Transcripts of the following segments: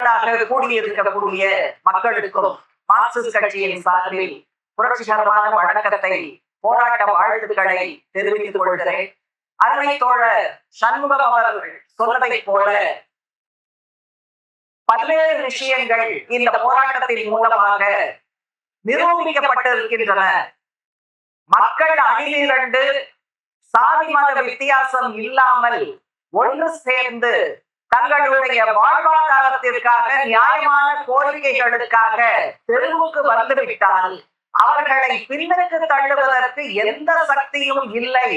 திரளாக கூடியிருக்கக்கூடிய மக்களுக்கும் மார்க்சிஸ்ட் கட்சியின் சார்பில் புரட்சிகரமான வணக்கத்தை, போராட்ட வாழ்த்துக்களை தெரிவித்துக் கொள்கிறேன். அருமை தோழர் சண்முகம் அவர்கள் சொன்னதை போல பல்வேறு விஷயங்கள் இந்த போராட்டத்தின் மூலமாக நிரூபிக்கப்பட்டிருக்கின்றன. மக்கள் அணிதிரண்டு சாதி மத வித்தியாசம் இல்லாமல் ஒன்று சேர்ந்து தங்களுடைய வாழ்வாதாரத்திற்காக, நியாயமான கோரிக்கைகளுக்காக தெருவுக்கு வந்துவிட்டால் அவர்களை பின்னுக்கு தள்ளுவதற்கு எந்த சக்தியும் இல்லை.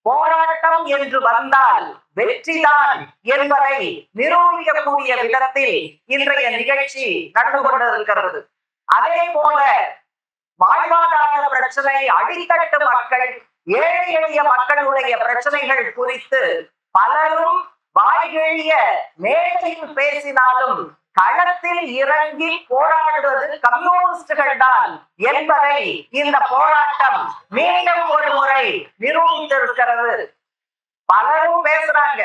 போராட்டம் என்று வந்தால் வெற்றிதான் என்பதை நிரூபிக்கக்கூடிய விதத்தில் இன்றைய நிகழ்ச்சி நடந்து கொண்டிருக்கிறது. அதே போல வாழ்வாதார பிரச்சனை, அடித்தட்டு மக்கள், ஏழை எளிய மக்களுடைய பிரச்சனைகள் குறித்து பலரும் வாய்கிழிய மேடையில் பேசினாலும் களத்தில் இறங்கி போராடுவது கம்யூனிஸ்டுகள் தான் என்பதை இந்த போராட்டம் மீண்டும் ஒரு முறை நிரூபித்திருக்கிறது. பலரும் பேசுறாங்க,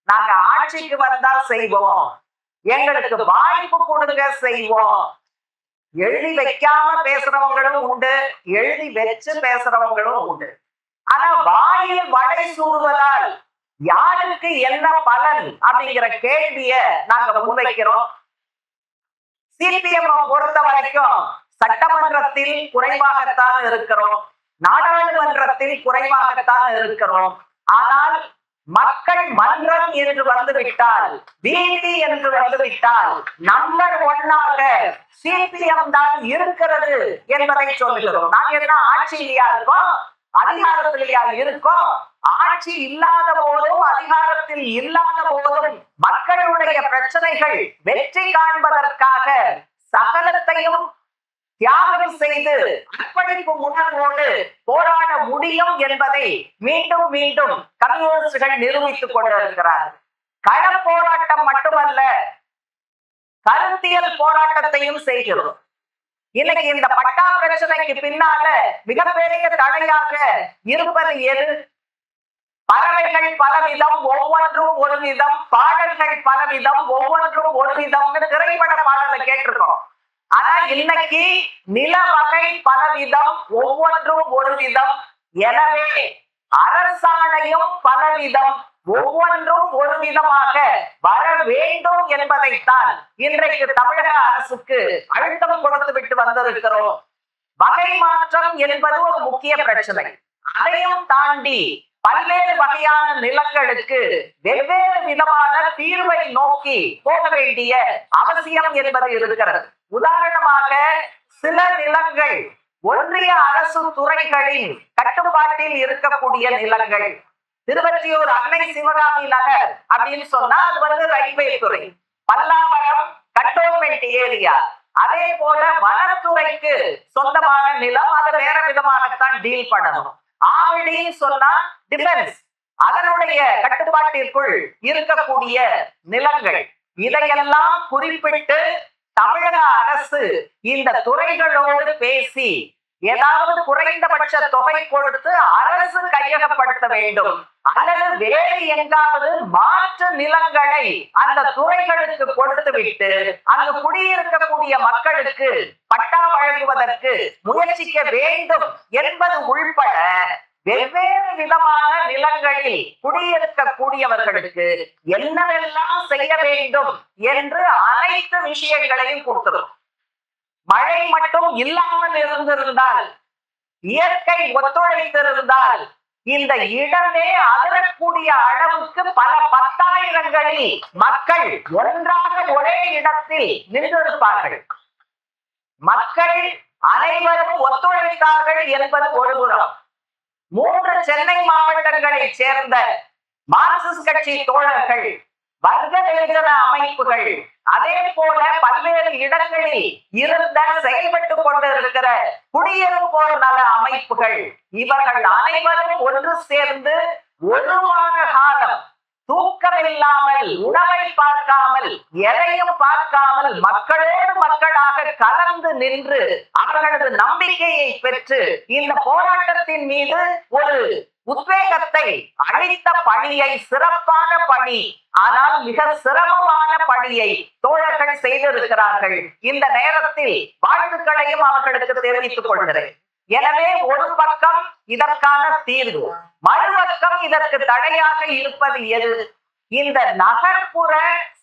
நாங்க ஆட்சிக்கு வந்தா செய்வோம், எங்களுக்கு வாய்ப்பு கொடுங்க செய்வோம். எழுதி வைக்காம பேசுறவங்களும் உண்டு, எழுதி வச்சு பேசுறவங்களும் உண்டு. ஆனா வாயில் வடை சூடுவதால் யாருக்கு என்ன பலன் அப்படிங்கிற கேள்விய நாங்க முன்வைக்கிறோம். சிபிஎம் பொறுத்த வரைக்கும் சட்டமன்றத்தில் குறைவாகத்தான் இருக்கிறோம், நாடாளுமன்றத்தில் குறைவாகத்தான் இருக்கிறோம். ஆனால் மக்கள் மன்றம் என்று வந்துவிட்டால், வீதி என்று வந்துவிட்டால் நம்பர் ஒன்னாக சிபிஎம் தான் இருக்கிறது என்பதை சொல்லுகிறோம். நாங்க என்ன ஆட்சியிலையா இருக்கோம், அதிகாரத்திலேயா இருக்கோம்? ஆட்சி இல்லாத போதும் அதிகாரத்தில் இல்லாத போதும் மக்களுடைய பிரச்சனைகள் வெற்றி காண்பதற்காக சகலத்தையும் தியாகம் செய்து அர்ப்பணிப்பு உணர்வோடு போராட முடியும் என்பதை மீண்டும் மீண்டும் கம்யூனிஸ்டுகள் நிரூபித்துக் கொண்டிருக்கிறார்கள். கள போராட்டம் மட்டுமல்ல, கருத்தியல் போராட்டத்தையும் செய்கிறோம். இன்னைக்கு இந்த பட்டா பிரச்சனைக்கு பின்னால மிகப்பெரிய தடையாக இருப்பது எது? பறவைகள் பலவிதம், ஒவ்வொன்றும் ஒரு விதம், பாடல்கள் பலவிதம், ஒவ்வொன்றும் ஒரு விதம்னு திரைப்பட பாடலை கேட்டிருக்கோம். ஆனா இன்னைக்கு நில வகை பலவிதம், ஒவ்வொன்றும் ஒரு விதம். எனவே அரசாணையும் பலவிதம், ஒவ்வொன்றும் ஒரு விதமாக வர வேண்டும் என்பதைத்தான் இன்றைக்கு தமிழக அரசுக்கு அழுத்தம் கொடுத்து விட்டு வந்திருக்கிறோம். வகை மாற்றம் என்பது ஒரு முக்கிய பிரச்சனை. அதையும் தாண்டி பல்வேறு வகையான நிலங்களுக்கு வெவ்வேறு விதமான தீர்வை நோக்கி போக வேண்டிய அவசியம் என்பது இருக்கிறது. உதாரணமாக சில நிலங்கள் ஒன்றிய அரசு துறைகளின் கட்டுப்பாட்டில் இருக்கக்கூடிய நிலங்கள். திருவற்றியூர் அன்னை சிவகாமி நகர் அப்படின்னு சொன்னா அது ரயில்வே துறை. Pallavaram cantonment area. அதே போல வனத்துறைக்கு சொந்தமான நிலம், அது வேற விதமாகத்தான் டீல் பண்ணணும். ஆவடின்னு சொன்னா டிஃபென்ஸ், அதனுடைய கட்டுப்பாட்டிற்குள் இருக்கக்கூடிய நிலங்கள். இதையெல்லாம் குறிப்பிட்டு தமிழக அரசு இந்த துறைகளோடு பேசி ஏதாவது குறைந்தபட்ச தொகை கொடுத்து அரசு கையகப்படுத்த வேண்டும், அல்லது வேறு எங்காவது மாற்று நிலங்களை அந்த துறைகளுக்கு கொடுத்து விட்டு அங்கு குடியிருக்கக்கூடிய மக்களுக்கு பட்டா வழங்குவதற்கு முயற்சிக்க வேண்டும் என்பது உள்பட வெவ்வேறு விதமான நிலங்களில் குடியிருக்கக்கூடியவர்களுக்கு என்னவெல்லாம் செய்ய வேண்டும் என்று அனைத்து விஷயங்களையும் கொடுக்கிறோம். மழை மட்டும் இல்லாமல் இருந்திருந்தால், இயற்கை ஒத்துழைத்திருந்தால் இந்த இடமே அதிரக்கூடிய அளவுக்கு பல பத்தாயிரங்களில் மக்கள் ஒன்றாக ஒரே இடத்தில் நின்றிருப்பார்கள். மக்கள் அனைவரும் ஒத்துழைத்தார்கள் என்பது ஒருபுறம். 3 சென்னை மாவட்டங்களை சேர்ந்த மார்க்சிஸ்ட் கட்சி தோழர்கள், வர்க்க வெகுஜன அமைப்புகள், அதே போல பல்வேறு இடங்களில் இருந்த செயல்பட்டுக் கொண்டிருக்கிற குடியிருப்போர் நல அமைப்புகள், இவர்கள் அனைவரும் ஒன்று சேர்ந்து ஒரு மாத காலம் தூக்கமில்லாமல், உணவை பார்க்காமல், எதையும் பார்க்காமல் மக்களோடு மக்களாக கலந்து நின்று அவர்களது நம்பிக்கையை பெற்று இந்த போராட்டத்தின் மீது ஒரு உத்வேகத்தை அளித்த பணியை, சிறப்பான பணி, ஆனால் மிக சிரமமான பணியை தோழர்கள் செய்திருக்கிறார்கள். இந்த நேரத்தில் வாழ்த்துக்களையும் அவர்களுக்கு தெரிவித்துக் கொள்கிறேன். எனவே ஒரு பக்கம் இதற்கான தீர்வு, மறுபக்கம் இதற்கு தடையாக இருப்பது எது? இந்த நகர்ப்புற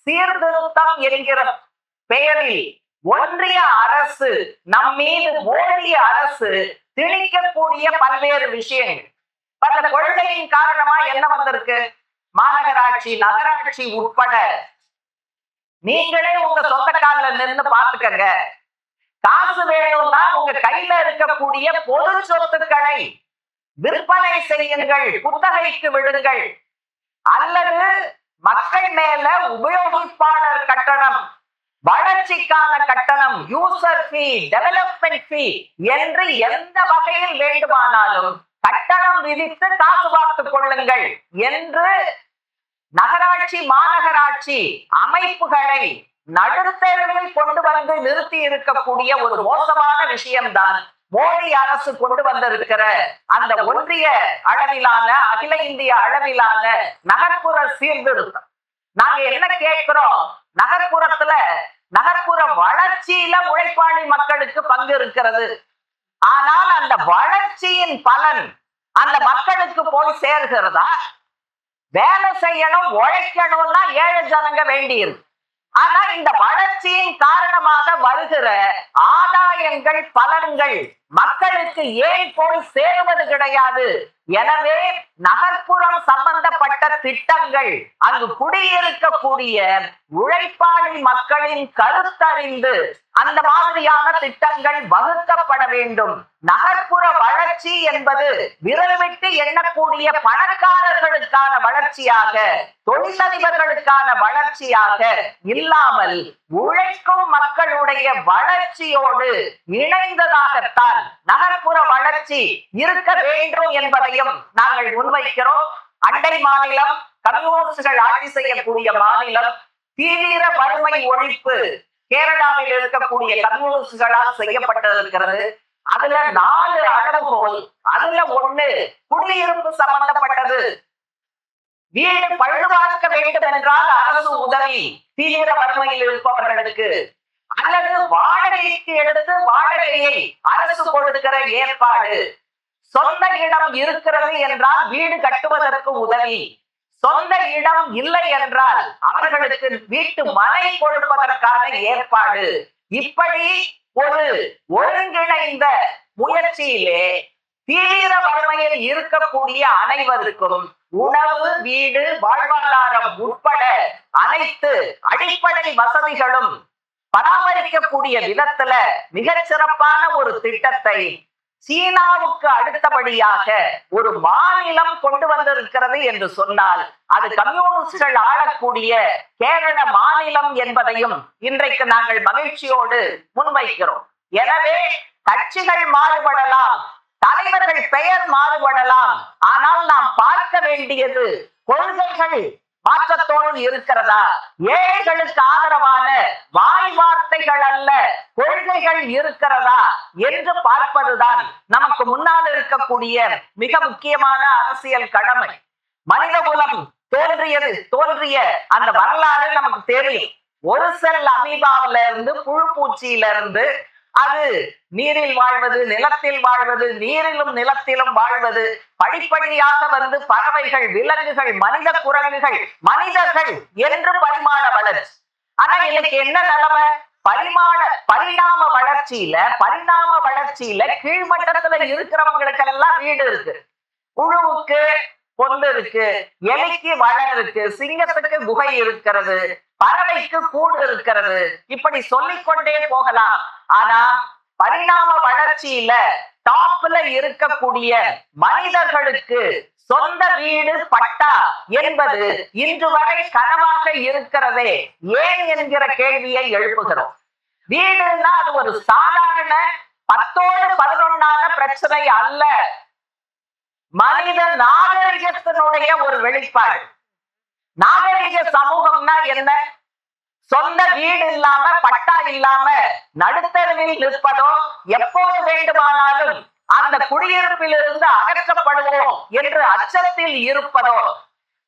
சீர்திருத்தம் என்கிற பெயரில் ஒன்றிய அரசு, நம் மீது மோடி அரசு திணிக்கக்கூடிய பல்வேறு விஷயங்கள். அந்த கொள்கையின் காரணமா என்ன வந்திருக்கு? மாநகராட்சி, நகராட்சி உட்பட நீங்களே உங்க சொந்த கால நின்று பாத்துக்கங்க. காசு வேணும்னா உங்க கையில இருக்கக்கூடிய பொது சொத்துக்களை விற்பனை செய்யுங்கள், குத்தகைக்கு விடுங்கள், அல்லது மக்கள் மேல உபயோகிப்பாளர் கட்டணம், வளர்ச்சிக்கான கட்டணம், யூசர் ஃபீ, டெவலப்மெண்ட் ஃபீ என்று எந்த வகையில் வேண்டுமானாலும் கட்டணம் விதித்து காசு பார்த்துக் கொள்ளுங்கள் என்று நகராட்சி, மாநகராட்சி அமைப்புகளை நடுத்தரவில் கொண்டு வந்து நிறுத்தி இருக்கக்கூடிய ஒரு மோசமான விஷயம்தான் மோடி அரசு கொண்டு வந்திருக்கிற அந்த ஒன்றிய அளவிலான, அகில இந்திய அளவிலான நகர்ப்புற சீர்திருத்தம். நாங்க என்ன கேட்கிறோம்? நகர்ப்புற வளர்ச்சியில உழைப்பாளி மக்களுக்கு பங்கு இருக்கிறது. ஆனால் அந்த வளர்ச்சியின் பலன் அந்த மக்களுக்கு போய் சேர்கிறதா? வேலை செய்யணும், உழைக்கணும்னா ஏழை ஜனங்க வேண்டியிருக்கு. ஆனா இந்த வளர்ச்சியின் காரணமாக வருகிற ஆதாயங்கள், பலன்கள் மக்களுக்கு ஏன் போய் சேருவது கிடையாது. எனவே நகர்ப்புறம் சம்பந்தப்பட்ட திட்டங்கள் அங்கு குடியிருக்கக்கூடிய உழைப்பாளி மக்களின் கருத்தறிந்து அந்த மாதிரியான திட்டங்கள் வகுக்கப்பட வேண்டும். நகர்ப்புற வளர்ச்சி என்பது விரல் விட்டு எண்ணக்கூடிய பணக்காரர்களுக்கான வளர்ச்சியாக, தொழிலதிபர்களுக்கான வளர்ச்சியாக இல்லாமல் உழைக்கும் மக்களுடைய வளர்ச்சியோடு இணைந்ததாகத்தான் நகர்ப்புற வளர்ச்சி இருக்க வேண்டும் என்பதையும் நாங்கள் முன்வைக்கிறோம். அண்டை மாநிலம், கம்யூனிஸ்டுகள் ஆட்சி செய்யக்கூடிய மாநிலம், தீவிர வறுமை ஒழிப்பு கேரளாவில் இருக்கக்கூடிய கம்யூனிஸ்டுகளால் செய்யப்பட்டிருக்கிறது. அதுல 4 அளவுகோல். அதுல 1 குடியிருப்பு சம்பந்தப்பட்டது. வீடு பழுதுபார்க்க வேண்டும் என்றால் அரசு உதவி தீவிர வறுமையில் இருப்பவர்களுக்கு, அல்லது வாடகைக்கு எடுத்து வாடகையை அரசு கொடுக்கிற ஏற்பாடு, சொந்த இடம் இருக்கிறது என்றால் வீடு கட்டுவதற்கு உதவி, சொந்த இடம் இல்லை என்றால் அவர்களுக்கு வீட்டு மனை கொடுப்பதற்கான ஏற்பாடு. இப்படி ஒரு ஒருங்கிணைந்த முயற்சியிலே தீவிர வறுமையில் இருக்கக்கூடிய அனைவருக்கும் உணவு, வீடு, வாழ்வாதாரம் உட்பட அனைத்து அடிப்படை வசதிகளும் பராமரிக்கக்கூடிய விதத்துல மிகச் சிறப்பான ஒரு திட்டத்தை சீனாவுக்கு அடுத்தபடியாக ஒரு மாநிலம் கொண்டு வந்திருக்கிறது என்று சொன்னால் அது கம்யூனிஸ்டுகள் ஆளக்கூடிய கேரள மாநிலம் என்பதையும் இன்றைக்கு நாங்கள் மகிழ்ச்சியோடு முன்வைக்கிறோம். எனவே கட்சிகள் மாறுபடலாம், தலைவர்கள் பெயர் மாறுபடலாம், ஆனால் நாம் பார்க்க வேண்டியது கொள்கைகள் மாற்றத்தோடு இருக்கிறதா? ஏழைகளுக்கு ஆதரவான வாய் வார்த்தைகள் அல்ல, கொள்கைகள் இருக்கிறதா என்று பார்ப்பதுதான் நமக்கு முன்னால் இருக்கக்கூடிய மிக முக்கியமான அரசியல் கடமை. மனிதகுலம் தோன்றிய அந்த வரலாறு நமக்கு தெரியும். ஒரு செல் அமீபாவில இருந்து, புழு பூச்சியில இருந்து, அது நீரில் வாழ்வது, நிலத்தில் வாழ்வது, நீரிலும் நிலத்திலும் வாழ்வது, படிப்படியாக வந்து பறவைகள், விலங்குகள், மனித குரங்குகள், மனிதர்கள் என்று பரிமாண வளர்ச்சி. ஆனா இன்னைக்கு என்ன நிலைமை? பரிணாம வளர்ச்சியில கீழ்மட்டத்துல இருக்கிறவங்களுக்கெல்லாம் வீடு இருக்கு, புழுவுக்கு பொந்து இருக்கு, எலிக்கு வளம் இருக்கு, சிங்கத்துக்கு குகை இருக்கிறது, பறவைக்கு கூடு இருக்கிறது, இப்படி சொல்லிக்கொண்டே போகலாம். ஆனா பரிணாம வளர்ச்சியில டாப்ல இருக்கக்கூடிய மனிதர்களுக்கு சொந்த வீடு, பட்டா என்பது இன்று வரை கனவாக இருக்கிறதே ஏன் என்கிற கேள்வியை எழுப்புகிறோம். வீடுன்னா அது ஒரு சாதாரண 10ஓடு 11ஆன பிரச்சனை அல்ல, மனித நாகரிகத்தினுடைய ஒரு வெளிப்பாடு. நாகரிக சமூகம்னா என்ன? சொந்த வீடு இல்லாம, பட்டா இல்லாம நடுத்தருவில் நிற்பதோ, எப்போது வேண்டுமானாலும் அந்த குடியிருப்பிலிருந்து அகற்றப்படுவோம் என்று அச்சத்தில் இருப்பதோ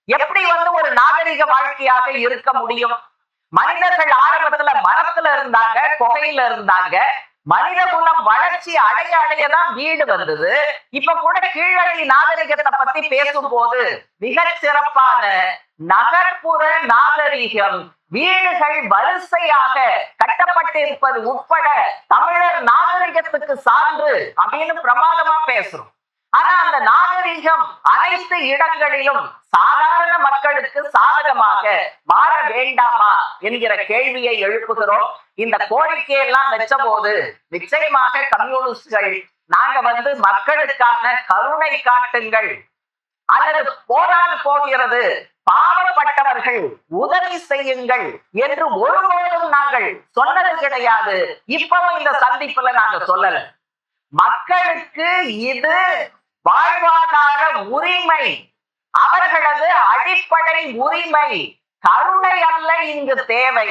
எப்படி ஒரு நாகரிக வாழ்க்கையாக இருக்க முடியும்? மனிதர்கள் ஆரம்பத்துல மரத்துல இருந்தாங்க, குகையில இருந்தாங்க. மனித குலம் வளர்ச்சி அடைய அடையதான் வீடு வந்தது. இப்ப கூட கீழடி நாகரிகத்தை பத்தி பேசும்போது மிக சிறப்பான நகர்ப்புற நாகரிகம், வீடுகள் வரிசையாக கட்டப்பட்டிருப்பது உட்பட தமிழர் நாகரிகத்துக்கு சான்று அப்படின்னு பிரமாதமா பேசுறோம். ஆனா அந்த நாகரிகம் அனைத்து இடங்களிலும் சாதாரண மக்களுக்கு சாதகமாக மாற வேண்டாமா என்கிற கேள்வியை எழுப்புகிறோம். இந்த கோரிக்கையெல்லாம் வச்ச போது நிச்சயமாக கம்யூனிஸ்டுகள் நாங்க மக்களுக்கான கருணை காட்டுங்கள் அல்லது போரால் போகிறது, பாவப்பட்டவர்கள் உதவி செய்யுங்கள் என்று ஒருபோதும் நாங்கள் சொன்னது கிடையாது. இப்பவும் இந்த சந்திப்புல நாங்க சொல்லல. மக்களுக்கு இது வாழ்வாதார உரிமை, அவர்களது அடிப்படை உரிமை. கருணை அல்ல இங்கு தேவை.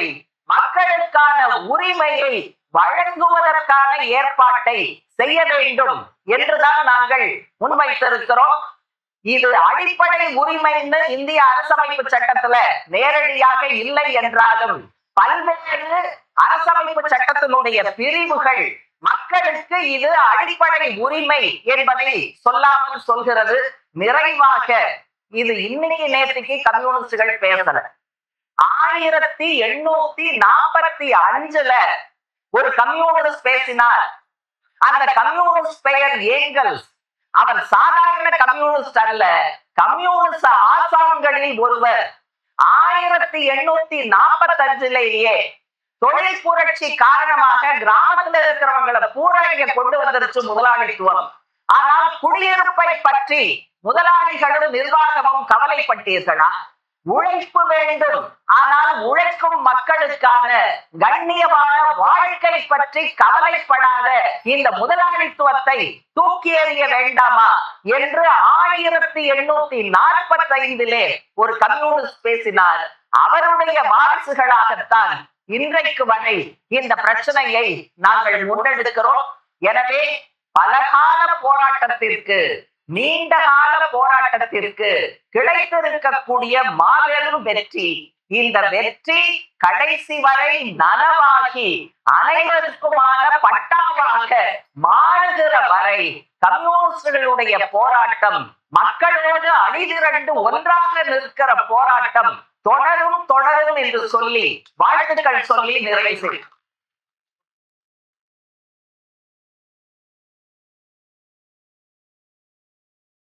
மக்களுக்கான உரிமையை வழங்குவதற்கான ஏற்பாட்டை செய்ய வேண்டும் என்றுதான் நாங்கள் முன்வைத்திருக்கிறோம். இது அடிப்படை உரிமைன்னு இந்திய அரசமைப்பு சட்டத்துல நேரடியாக இல்லை என்றாலும் பல்வேறு அரசமைப்பு சட்டத்தினுடைய பிரிவுகள் மக்களுக்கு இது அடிப்படை உரிமை என்பதை சொல்லாமல் சொல்கிறது. நிறைவாக இது இன்னைக்கு நேற்றுக்கு கம்யூனிஸ்டுகள் பேசல. 1845 ஒரு கம்யூனிஸ்ட் பேசினார். அந்த கம்யூனிஸ்ட் பெயர் ஏங்கல்ஸ். அவர் சாதாரண கம்யூனிஸ்ட் அல்ல, கம்யூனிஸ்ட் ஆசான்களில் ஒருவர். 1845 தொழில் புரட்சி காரணமாக கிராமத்தில் இருக்கிறவங்களை பூரா இங்க கொண்டு வந்துருச்சு முதலாளித்துவம். ஆனால் குடியிருப்பை பற்றி முதலாளிகளும் நிர்வாகமும் கவலைப்பட்டீர்களா? உழைப்பு வேண்டும், ஆனால் உழைக்கும் மக்களுக்கான கண்ணியமான வாழ்க்கை பற்றி கவலைப்படாத இந்த முதலாளித்துவத்தை தூக்கி எறிய வேண்டாமா என்று 1845 ஒரு கம்யூனிஸ்ட் பேசினார். அவருடைய வாரிசுகளாகத்தான் இன்றைக்கு வரை இந்த பிரச்சனையை நாங்கள் முன்னெடுக்கிறோம். எனவே பலகால போராட்டத்திற்கு, நீண்ட கால போராட்டத்திற்கு கிடைத்திருக்கக்கூடிய மாபெரும் வெற்றி, இந்த வெற்றி கடைசி வரை நனவாகி அனைவருக்குமான பட்டாவாக மாறுகிற வரை கம்யூனிஸ்டுகளுடைய போராட்டம், மக்களோடு அணிதிரண்டு ஒன்றாக நிற்கிற போராட்டம் தொடரும் தொடரும் என்று சொல்லி வாழ்த்துக்கள் சொல்லி நிறைவு செய்யும்.